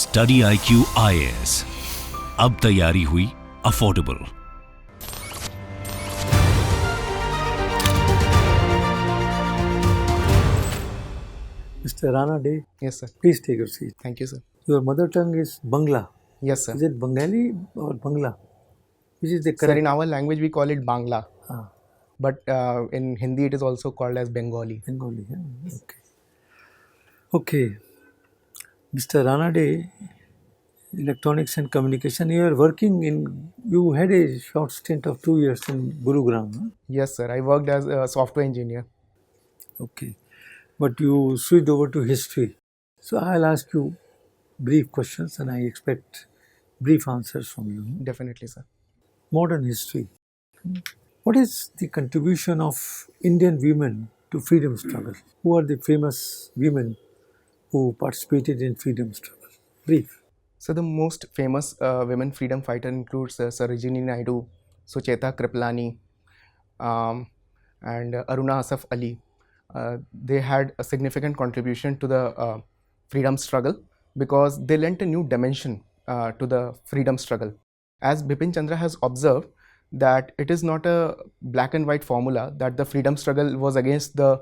StudyIQ IAS, अब तैयारी हुई affordable. Mr. Rana Day, Yes, sir. please take your seat. Thank you, sir. Your mother tongue is Bangla. Yes, sir. Is it Bengali or Bangla? Which is the Sir, correct? in our language we call it Bangla, Ah, but in Hindi it is also called as Bengali. Bengali. Yeah? Okay. Okay. Mr. Rana Day, electronics and communication. You are working in. You had a short stint of 2 years in Gurugram. Huh? Yes, sir. I worked as a software engineer. Okay. But you switched over to history. So I'll ask you brief questions, and I expect brief answers from you. Definitely, sir. Modern history. What is the contribution of Indian women to freedom struggle? Who are the famous women who participated in freedom struggle? Brief. So the most famous women freedom fighter includes Sarojini Naidu, Sucheta Kriplani, and Aruna Asaf Ali. They had a significant contribution to the freedom struggle because they lent a new dimension to the freedom struggle. As Bipin Chandra has observed, that it is not a black and white formula that the freedom struggle was against the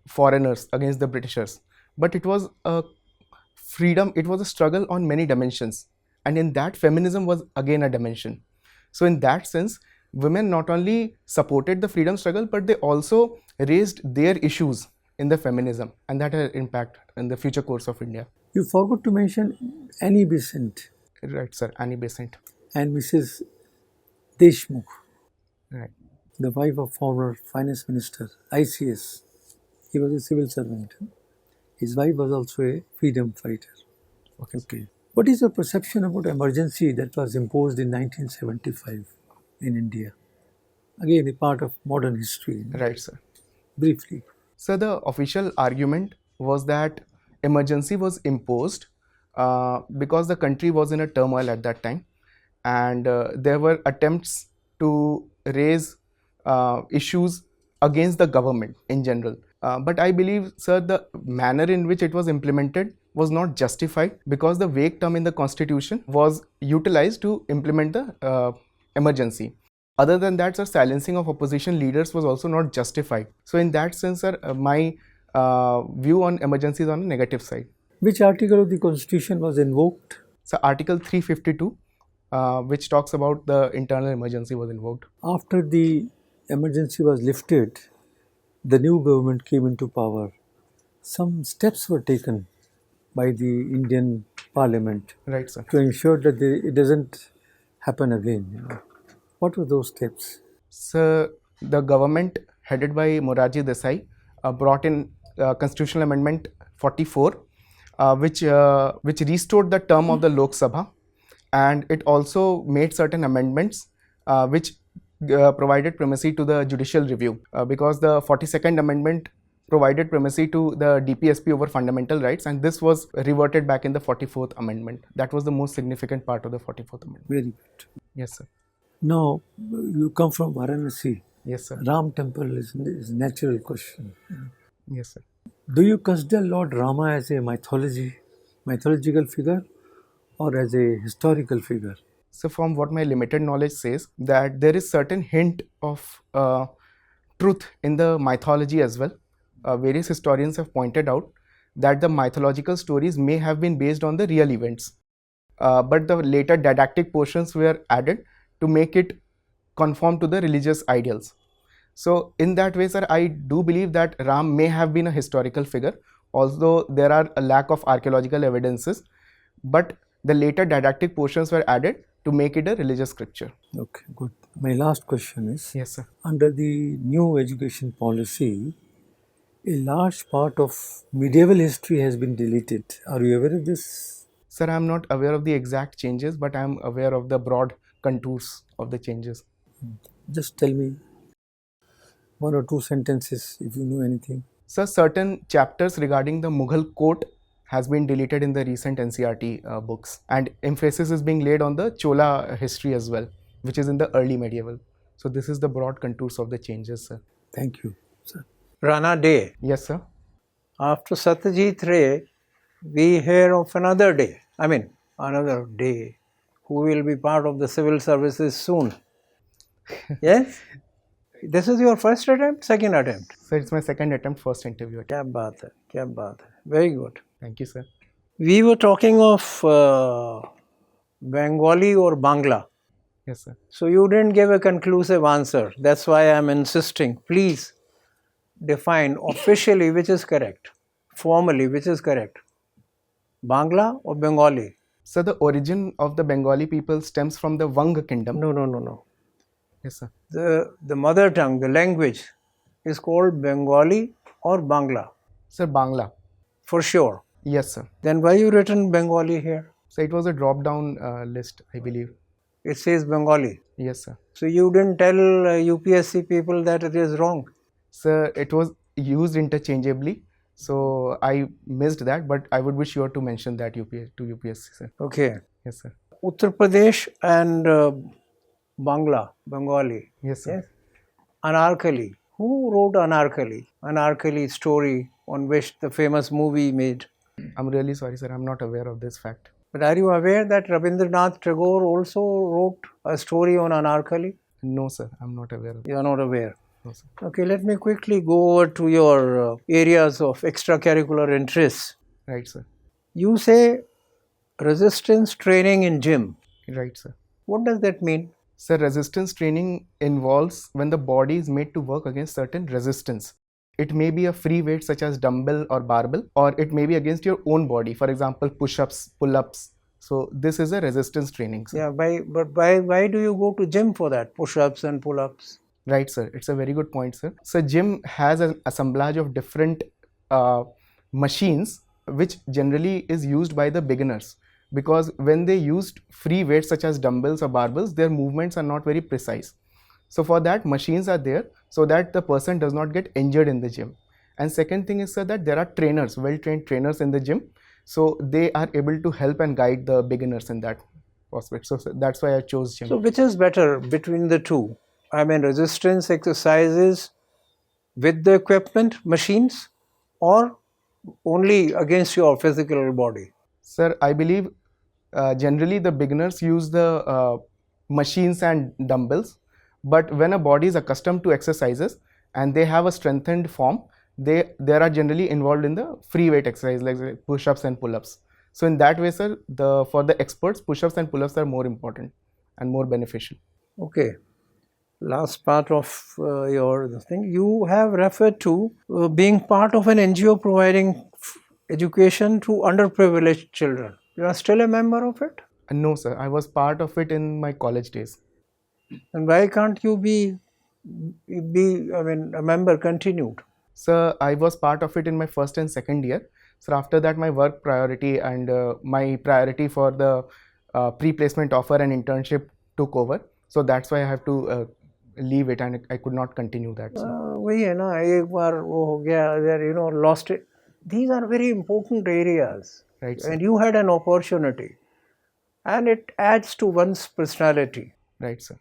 foreigners, against the Britishers, but it was a freedom, it was a struggle on many dimensions, and in that feminism was again a dimension. So in that sense, women not only supported the freedom struggle, but they also raised their issues in the feminism, and that had impact in the future course of India. You forgot to mention Annie Besant Right, sir. Annie Besant. and Mrs. Deshmukh, Right. the wife of former finance minister, ICS. He was a civil servant. His wife was also a freedom fighter. Okay. Okay. What is your perception about emergency that was imposed in 1975 in India? Again, a part of modern history. Right, sir. Briefly. So the official argument was that emergency was imposed because the country was in a turmoil at that time, and there were attempts to raise issues against the government in general. But I believe, sir, the manner in which it was implemented was not justified because the vague term in the constitution was utilized to implement the emergency. Other than that, sir, silencing of opposition leaders was also not justified. So in that sense, sir, my view on emergency is on the negative side. Which article of the constitution was invoked? So Article 352, which talks about the internal emergency, was invoked. After the emergency was lifted, the new government came into power. Some steps were taken by the Indian Parliament Right, sir. to ensure that it doesn't happen again. What were those steps? So the government headed by Morarji Desai brought in Constitutional Amendment 44, which restored the term of the Lok Sabha, and it also made certain amendments which provided primacy to the judicial review because the 42nd Amendment provided primacy to the DPSP over fundamental rights, and this was reverted back in the 44th Amendment. That was the most significant part of the 44th Amendment. Very good. Yes, sir. Now, you come from Varanasi. Yes, sir. Ram temple is a natural question. Yes, sir. Do you consider Lord Rama as a mythological figure or as a historical figure? So from what my limited knowledge says, that there is certain hint of truth in the mythology as well. Various historians have pointed out that the mythological stories may have been based on the real events, but the later didactic portions were added to make it conform to the religious ideals. So in that way, sir, I do believe that Ram may have been a historical figure, although there are a lack of archaeological evidences, but the later didactic portions were added to make it a religious scripture. Okay, good. My last question is, Yes, sir. under the new education policy, a large part of medieval history has been deleted. Are you aware of this? Sir, I am not aware of the exact changes, but I am aware of the broad contours of the changes. Just tell me one or two sentences if you know anything. Sir, certain chapters regarding the Mughal court has been deleted in the recent NCERT books, and emphasis is being laid on the Chola history as well, which is in the early medieval. So this is the broad contours of the changes, sir. Thank you, sir. Rana Day. Yes, sir. After Satyajit Ray, we hear of another day. I mean, another day, who will be part of the civil services soon. Yes? This is your first attempt, second attempt? Sir, it's my second attempt, first interview attempt. Kya baat hai, kya baat hai. Very good. Thank you, sir. We were talking of Bengali or Bangla. Yes, sir. So you didn't give a conclusive answer. That's why I'm insisting. Please define officially which is correct, formally which is correct, Bangla or Bengali? So the origin of the Bengali people stems from the Wang kingdom. No. Yes, sir. The mother tongue, the language is called Bengali or Bangla, Sir, Bangla. for sure. Yes, sir. Then why you written Bengali here? So it was a drop-down list, I believe. It says Bengali. Yes, sir. So you didn't tell UPSC people that it is wrong. Sir, it was used interchangeably, so I missed that, but I would be sure to mention that to UPSC, sir. Okay. Yes, sir. Uttar Pradesh and Bengali. Yes, sir. Yes. Anarkali. Who wrote Anarkali? Anarkali story on which the famous movie made. I'm really sorry, sir. I'm not aware of this fact. But are you aware that Rabindranath Tagore also wrote a story on Anarkali? No, sir. I'm not aware of it. You are not aware. No, sir. Okay, let me quickly go over to your areas of extracurricular interests. Right, sir. You say resistance training in gym. Right, sir. What does that mean? Sir, resistance training involves when the body is made to work against certain resistance. It may be a free weight such as dumbbell or barbell, or it may be against your own body. For example, push-ups, pull-ups. So this is a resistance training, sir. Yeah, but why do you go to gym for that? Push-ups and pull-ups. Right, sir. It's a very good point, sir. So gym has an assemblage of different machines which generally is used by the beginners, because when they used free weights such as dumbbells or barbells, their movements are not very precise. So for that, machines are there so that the person does not get injured in the gym. And second thing is, sir, that there are trainers, well-trained trainers in the gym, so they are able to help and guide the beginners in that aspect. So that's why I chose gym. So which is better between the two? I mean, resistance exercises with the equipment, machines, or only against your physical body? Sir, I believe generally the beginners use the machines and dumbbells, but when a body is accustomed to exercises and they have a strengthened form, they are generally involved in the free weight exercise like push-ups and pull-ups. So in that way, sir, for the experts, push-ups and pull-ups are more important and more beneficial. Okay. Last part of your thing, you have referred to being part of an NGO providing education to underprivileged children. You are still a member of it? No, sir, I was part of it in my college days. And why can't you be a member continued? Sir, I was part of it in my first and second year. So after that, my work priority and my priority for the pre-placement offer and internship took over. So that's why I have to leave it, and I could not continue that. वही है ना, एक बार वो हो गया, lost it. These are very important areas. Right, sir. And you had an opportunity. And it adds to one's personality. Right, sir.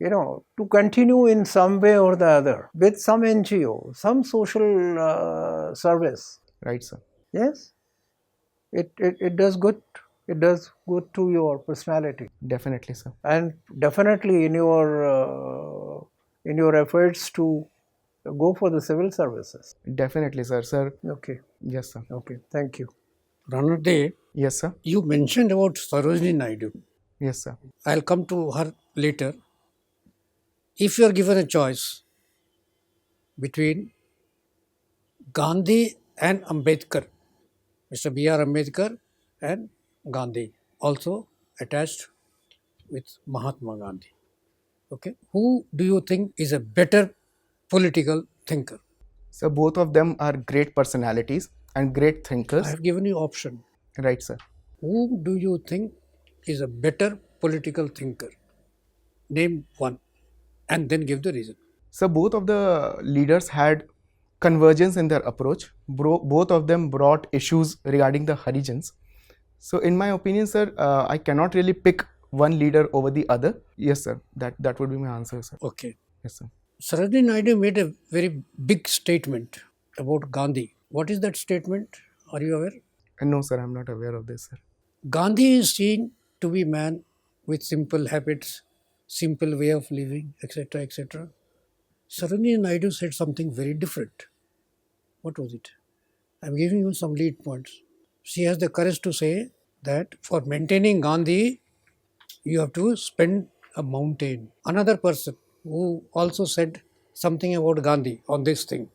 To continue in some way or the other with some NGO, some social service. Right, sir. Yes, it does good. It does good to your personality. Definitely, sir. And definitely in your efforts to go for the civil services. Definitely, sir. Sir. Okay. Yes, sir. Okay. Thank you. Rana Day, Yes, sir. you mentioned about Sarojini Naidu. Yes, sir. I'll come to her later. If you are given a choice between Gandhi and Ambedkar, Mr. B.R. Ambedkar and Gandhi, also attached with Mahatma Gandhi. Okay, who do you think is a better political thinker? So both of them are great personalities and great thinkers. I have given you option. Right, sir. Who do you think is a better political thinker? Name one and then give the reason. So both of the leaders had convergence in their approach. Both of them brought issues regarding the Harijans. So in my opinion, sir, I cannot really pick one leader over the other. Yes, sir. That would be my answer, sir. Okay. Yes, sir. Sarojini Naidu made a very big statement about Gandhi. What is that statement? Are you aware? No, sir. I'm not aware of this, sir. Gandhi is seen to be man with simple habits, simple way of living, etc., etc. Sarojini Naidu said something very different. What was it? I'm giving you some lead points. She has the courage to say that for maintaining Gandhi, you have to spend a mountain. Another person who also said something about Gandhi on this thing,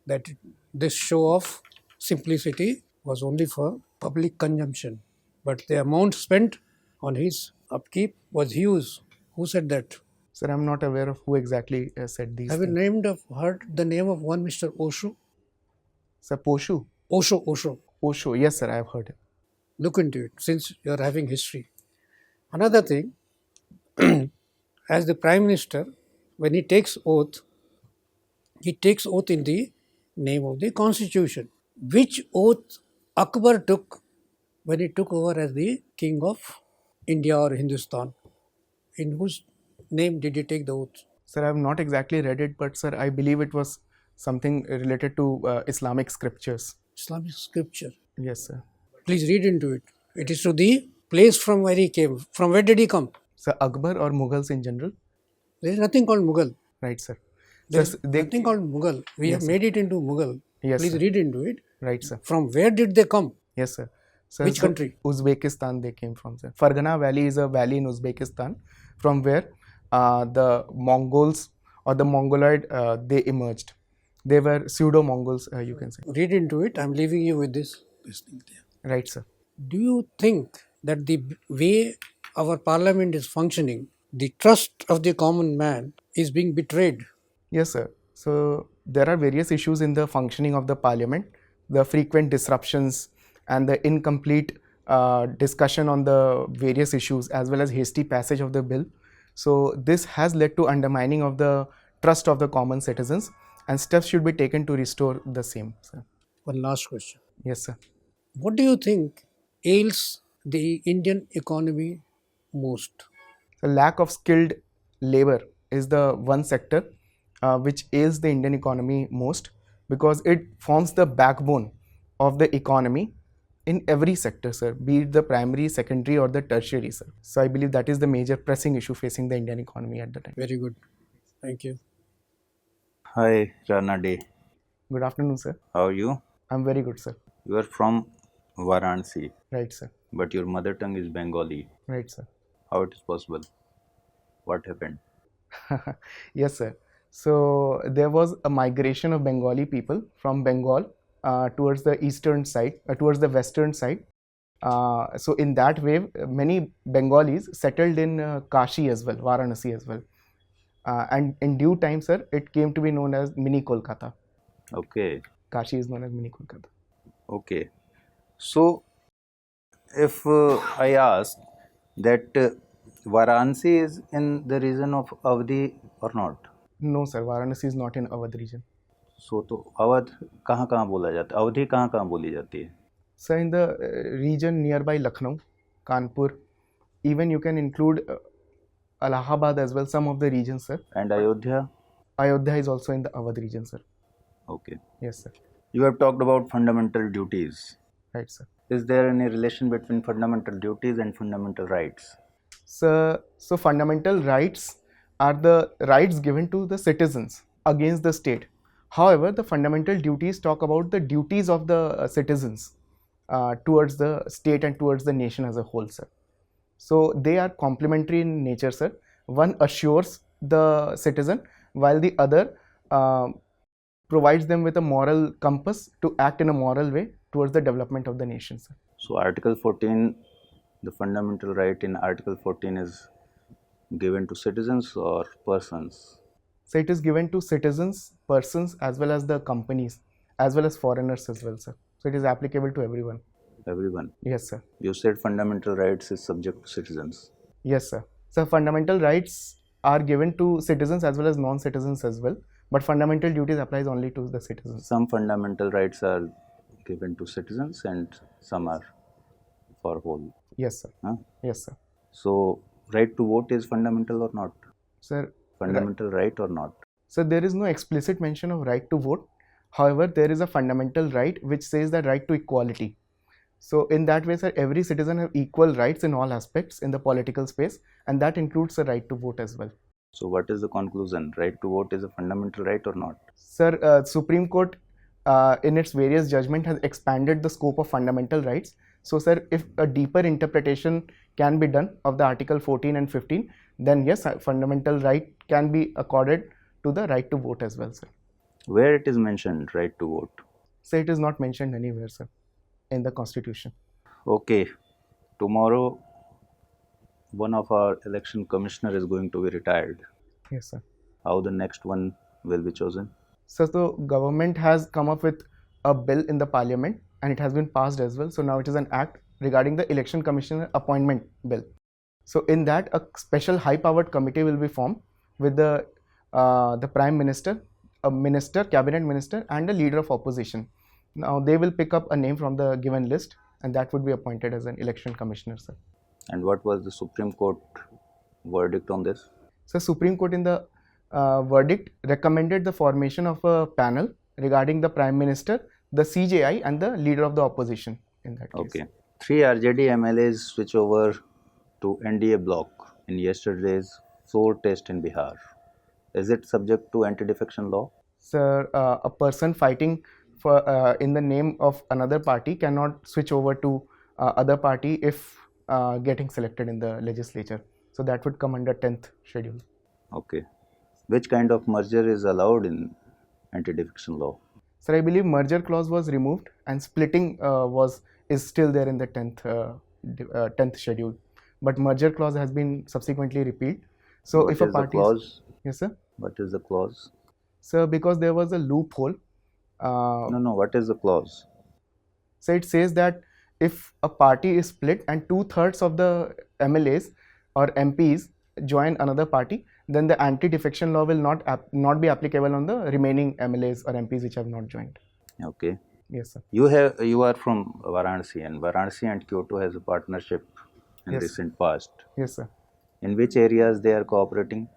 that this show of simplicity was only for public consumption, but the amount spent on his upkeep was huge. Who said that? Sir, I'm not aware of who exactly said these Have you things. heard the name of one Mr. Osho? Sir, Poshu? Osho. Osho, yes sir, I have heard it. Look into it since you are having history. Another thing, as the Prime Minister, when he takes oath in the name of the Constitution. Which oath Akbar took when he took over as the King of India or Hindustan? In whose name did he take the oath? Sir, I have not exactly read it, but sir, I believe it was something related to Islamic scriptures. Islamic scripture. Yes, sir. Please read into it. It is to the place from where he came. From where did he come? Sir, Akbar or Mughals in general? There is nothing called Mughal. Right, sir. There Sir, is nothing called Mughal. We have Yes, made it into Mughal. Yes, Please sir. read into it. Right, sir. From where did they come? Yes, sir. Sir, Which so country? Uzbekistan they came from, sir. Fargana Valley is a valley in Uzbekistan from where the Mongols or the Mongoloid they emerged. They were pseudo-Mongols, you can say. Read into it. I'm leaving you with this thing there. Right, sir. Do you think that the way our parliament is functioning, the trust of the common man is being betrayed? Yes, sir. So there are various issues in the functioning of the parliament, the frequent disruptions and the incomplete discussion on the various issues as well as hasty passage of the bill. So this has led to undermining of the trust of the common citizens, and steps should be taken to restore the same, sir. One last question. Yes, sir. What do you think ails the Indian economy most? The lack of skilled labor is the one sector which ails the Indian economy most, because it forms the backbone of the economy in every sector, sir, be it the primary, secondary or the tertiary, sir. So I believe that is the major pressing issue facing the Indian economy at the time. Very good. Thank you. Hi, Rana Day. Good afternoon, sir. How are you? I'm very good, sir. You are from Varanasi, Right, sir. but your mother tongue is Bengali. Right, sir. How it is possible? What happened? Yes, sir. So there was a migration of Bengali people from Bengal towards the eastern side, towards the western side. So in that way, many Bengalis settled in Kashi as well, Varanasi as well. And in due time, sir, it came to be known as Mini Kolkata. Okay, Kashi is known as Mini Kolkata. okay. So, if I ask that Varanasi is in the region of Avdi or not? No, sir, Varanasi is not in Awadh region. So, तो अवध कहाँ कहाँ बोला जाता है? अवधि कहाँ कहाँ बोली जाती है? Sir, in the region nearby Lucknow, Kanpur, even you can include Allahabad as well, some of the regions, sir. And Ayodhya? Ayodhya is also in the Awadh region, sir. Okay. Yes, sir. You have talked about fundamental duties. Right, sir. Is there any relation between fundamental duties and fundamental rights? So fundamental rights are the rights given to the citizens against the state. However, the fundamental duties talk about the duties of the citizens towards the state and towards the nation as a whole, sir. So they are complementary in nature, sir. One assures the citizen, while the other provides them with a moral compass to act in a moral way towards the development of the nation, sir. So Article 14, the fundamental right in Article 14 is given to citizens or persons? So it is given to citizens, persons, as well as the companies, as well as foreigners as well, sir. So it is applicable to everyone. Everyone. Yes, sir. You said fundamental rights is subject to citizens. Yes, sir. So fundamental rights are given to citizens as well as non-citizens as well, but fundamental duties applies only to the citizens. Some fundamental rights are given to citizens and some are for whole. Yes, sir. Huh? Yes, sir. So right to vote is fundamental or not? Sir, Fundamental right or not? so there is no explicit mention of right to vote. However, there is a fundamental right which says that right to equality. So in that way, sir, every citizen have equal rights in all aspects in the political space, and that includes the right to vote as well. So what is the conclusion? Right to vote is a fundamental right or not? Sir, Supreme Court in its various judgment has expanded the scope of fundamental rights. So sir, if a deeper interpretation can be done of the Article 14 and 15, then yes, a fundamental right can be accorded to the right to vote as well, sir. Where it is mentioned right to vote? So it is not mentioned anywhere, sir, in the Constitution. Okay, tomorrow one of our election commissioner is going to be retired. Yes, sir. How the next one will be chosen? So the government has come up with a bill in the parliament and it has been passed as well. So now it is an act regarding the election commissioner appointment bill. So in that, a special high-powered committee will be formed with the prime minister, a minister, cabinet minister, and a leader of opposition. Now they will pick up a name from the given list, and that would be appointed as an election commissioner, sir. And what was the Supreme Court verdict on this? So Supreme Court in the verdict recommended the formation of a panel regarding the prime minister, the CJI, and the leader of the opposition in that case. Okay. 3 RJD MLAs switch over to NDA bloc in yesterday's floor test in Bihar. Is it subject to anti-defection law? Sir, a person fighting for in the name of another party cannot switch over to other party if getting selected in the legislature. So that would come under 10th schedule. Okay. Which kind of merger is allowed in anti-defection law? Sir, I believe merger clause was removed and splitting is still there in the 10th schedule, but merger clause has been subsequently repealed. So What if a is the party clause? yes sir. What is the clause? Sir, because there was a loophole. No, what is the clause? So it says that if a party is split and 2/3 of the MLAs or MPs join another party, then the anti-defection law will not be applicable on the remaining MLAs or MPs which have not joined. Okay. Yes, sir. You are from Varanasi, and Varanasi and Kyoto has a partnership in Yes. recent past. Yes, sir. In which areas they are cooperating?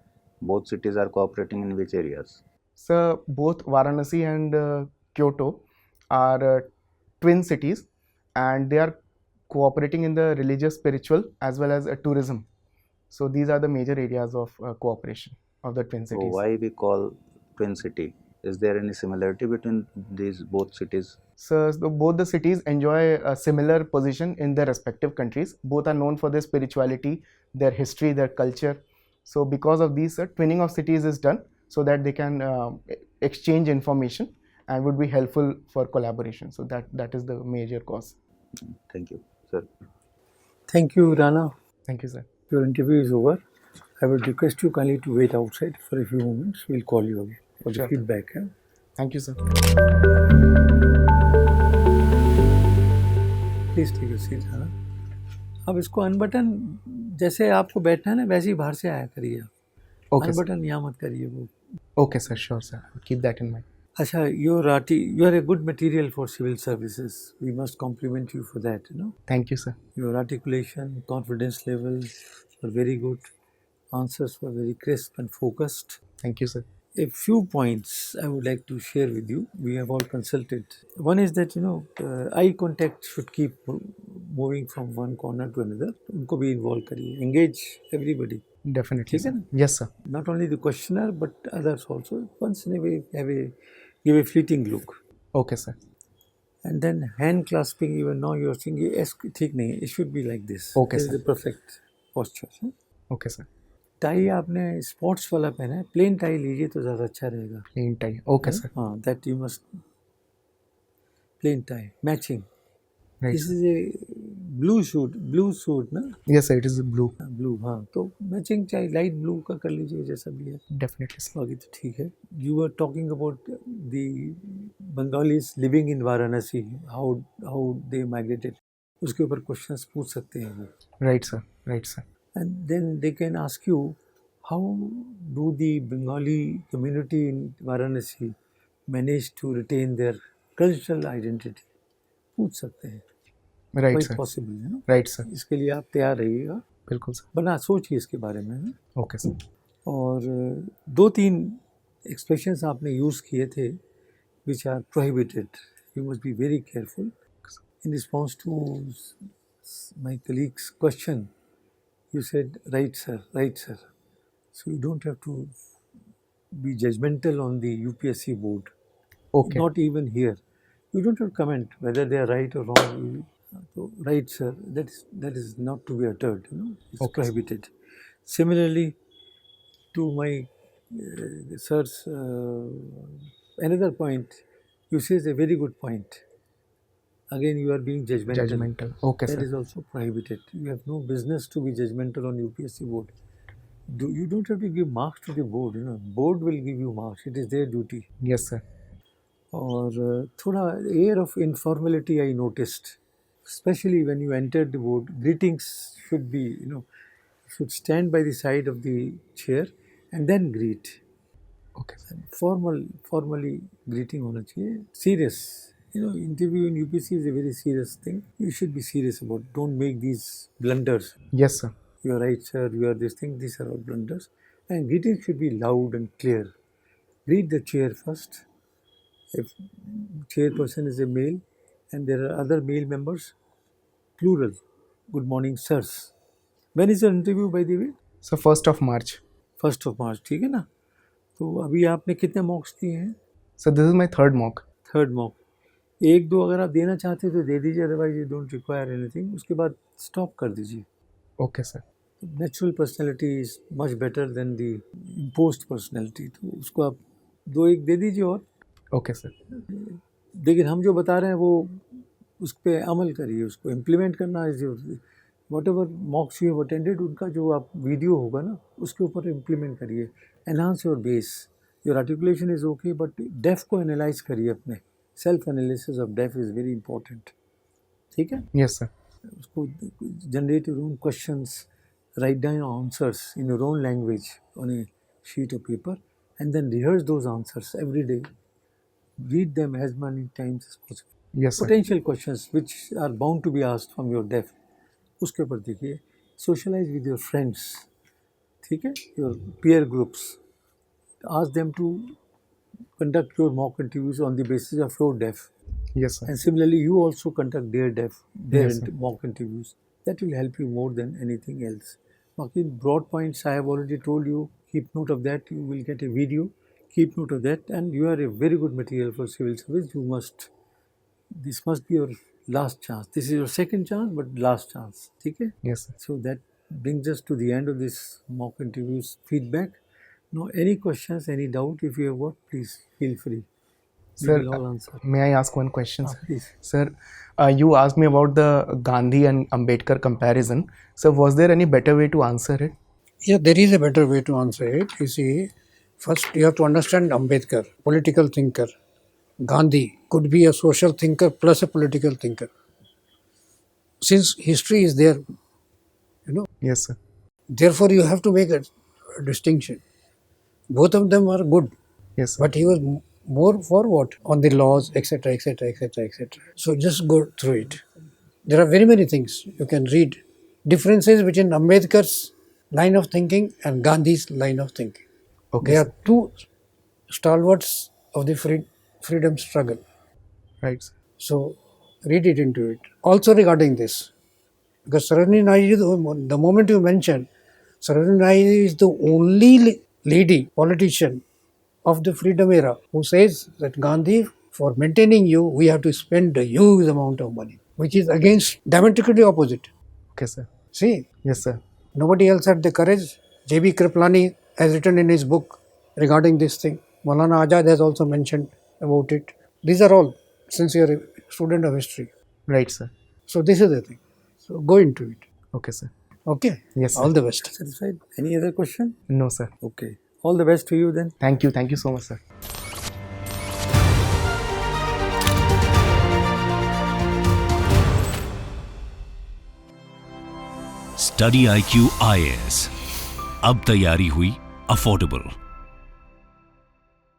Both cities are cooperating in which areas? So both Varanasi and Kyoto are twin cities, and they are cooperating in the religious, spiritual, as well as tourism. So these are the major areas of cooperation of the twin So cities. why we call twin city? Is there any similarity between these both cities? So both the cities enjoy a similar position in their respective countries. Both are known for their spirituality, their history, their culture. So because of these, twinning of cities is done so that they can exchange information and would be helpful for collaboration. So that is the major cause. Thank you, sir. Thank you, Rana. Thank you, sir. Your interview is over. I would request you kindly to wait outside for a few moments. We'll call you again for the Sure. feedback. Thank you, sir. Please take your seat है ना। अब इसको अनबटन जैसे आपको बैठना है ना वैसे ही बाहर से आया करिए आप। Okay, sir. अनबटन यहाँ मत करिए वो। Okay, sir. Sure, sir. I'll keep that in mind. अच्छा, you are a good material for civil services. We must compliment you for that. Thank you, sir. Your articulation, confidence levels were very good. Answers were very crisp and focused. Thank you, sir. A few points I would like to share with you. We have all consulted. One is that eye contact should keep moving from one corner to another. उनको भी involve करिए. Engage everybody. Definitely, ठीक है sir. ना? Yes, sir. Not only the questioner but others also. Once in a way, give a fleeting look. Okay, sir. And then hand clasping. Even now you are saying yes, ठीक नहीं. It should be like this. Okay, This sir. is the perfect posture. Okay, sir. Tie आपने sports वाला पहना है, plane tie लीजिए तो ज़्यादा अच्छा रहेगा। Plain tie. Okay, sir. हाँ, that you must plain tie matching. Right. This is a blue suit ना। Yes, sir. It is blue. Blue, हाँ, तो मैचिंग चाहे लाइट ब्लू का कर लीजिए जैसा भी है, Definitely, sir. बाकी तो ठीक है। You are talking about the Bengalis living in Varanasi, how they migrated, उसके ऊपर क्वेश्चंस पूछ सकते हैं वो। Right, sir. Right, sir. And then they can ask you, how do the Bengali community in Varanasi manage to retain their cultural identity? पूछ सकते हैं। Right, Quite sir. possible है ना। Right, sir. इसके लिए आप तैयार रहिएगा, बिल्कुल, sir. बना सोचिए इसके बारे में ना। Okay, sir. और 2-3 expressions आपने यूज़ किए थे which are prohibited. You must be very careful. in response to my colleague's question, you said, right, sir, right, sir. So you don't have to be judgmental on the UPSC board. Okay. Not even here. You don't have to comment whether they are right or wrong. So, right, sir. That is not to be uttered. It's Okay, sir. prohibited. Similarly, to my sir's another point, you say is a very good point. Again, you are being judgmental. Judgmental. Okay, That sir. is also prohibited. You have no business to be judgmental on UPSC board. You don't have to give marks to the board. Board will give you marks. It is their duty. Yes, sir. और थोड़ा air of informality I noticed, especially when you entered the board. Greetings should be, should stand by the side of the chair and then greet. Okay, sir. Formally greeting होना चाहिए. Serious. Interview in UPC is a very serious thing. You should be serious about it. Don't make these blunders. Yes, sir. You are right, sir. You are this thing. These are all blunders. And greeting should be loud and clear. Greet the chair first. If chairperson is a male and there are other male members, plural. Good morning, sirs. When is your interview, by the way? So 1st of March. 1st of March, ठीक है ना? तो अभी आपने कितने मॉक्स दिए हैं? So this is my third mock. Third mock. एक दो अगर आप देना चाहते हो तो दे दीजिए, otherwise you don't require anything. उसके बाद स्टॉप कर दीजिए. Okay, sir. Natural personality is much better than the imposed personality. तो उसको आप दो एक दे दीजिए. और Okay, sir. लेकिन हम जो बता रहे हैं वो उस पर अमल करिए, उसको इम्प्लीमेंट करना is what ever मॉक्स you have attended, उनका जो आप वीडियो होगा ना उसके ऊपर इम्प्लीमेंट करिए. Enhance your base. Your articulation is okay, but DAF को एनालाइज करिए. अपने self analysis of DAF is very important. ठीक है. Yes, sir. उसको generate your own questions, write down answers in your own language on a sheet of paper, and then rehearse those answers every day. Read them as many times as possible. Yes, sir. Potential questions which are bound to be asked from your deaf, उसके ऊपर देखिए. Socialize with your friends, ठीक है, your peer groups. Ask them to conduct your mock interviews on the basis of your deaf. Yes, sir. And similarly, you also conduct their Yes, sir. mock interviews. That will help you more than anything else. Baaki broad points I have already told you. Keep note of that. You will get a video. Keep note of that, and you are a very good material for civil service. This must be your last chance. This is your second chance, but last chance. Okay? Yes, sir. So that brings us to the end of this mock interviews feedback. Now, any questions, any doubt, if you have got, please feel free. We Sir, will all answer. may I ask one question, sir? Please. Sir, you asked me about the Gandhi and Ambedkar comparison. So was there any better way to answer it? Yeah, there is a better way to answer it. You see, first you have to understand Ambedkar, political thinker. Gandhi could be a social thinker plus a political thinker. Since history is there, Yes, sir. therefore you have to make a distinction. Both of them are good, Yes, sir. but he was more for what? On the laws, etc., etc., etc., etc. So just go through it. There are very many things you can read. Differences between Ambedkar's line of thinking and Gandhi's line of thinking. Okay, They sir. are two stalwarts of the freedom struggle. Right, sir. So read it into it. Also regarding this, because Sarojini Naidu, the moment you mentioned, Sarojini Naidu is the only lady politician of the freedom era who says that Gandhi, for maintaining you, we have to spend a huge amount of money, which is against diametrically opposite. Okay, sir. See, Yes, sir. nobody else had the courage. J.B. Kriplani has written in his book regarding this thing. Maulana Azad has also mentioned about it. These are all, since you are a student of history. Right, sir. So this is the thing. So go into it. Okay, sir. Okay? Yes, sir. All the best. Satisfied? Any other question? No, sir. Okay. All the best to you then. Thank you. Thank you so much, sir. StudyIQ IAS. अब तैयारी हुई affordable.